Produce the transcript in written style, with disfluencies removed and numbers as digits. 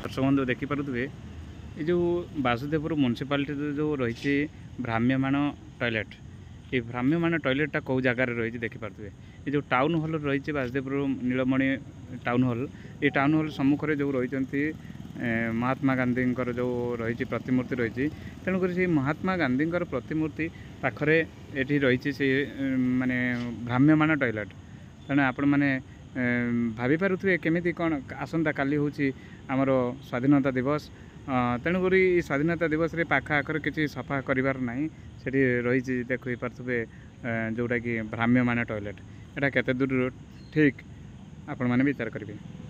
दर्शक बंधु देखिपे ये जो बासुदेवपुर म्यूनिसिपालिटी जो रही भ्राम्यमाण टॉयलेट ये भ्राम्यमाण टॉयलेटा कौ जगार रही देखिपे ये जो टाउन हॉल रही बासुदेवपुर नीलमणि टाउन हॉल ये टाउन हॉल सम्मुखें जो रही महात्मा गांधी जो रही प्रतिमूर्ति रही तेणुक से महात्मा गांधी प्रतिमूर्ति पाखरे ये रही से माने भ्राम्यमाण टॉयलेट तेणु आपण मैंने भाभी पारुथिबे केमिति कौन आसंता काली हूँ आमर स्वाधीनता दिवस तेणुक स्वाधीनता दिवस रे पाख आखर किसी सफा कर से रही देखी पारे जोटा कि भ्राम्यमाण टॉयलेट एटा केते दूर ठीक आपण मैंने विचार करेंगे।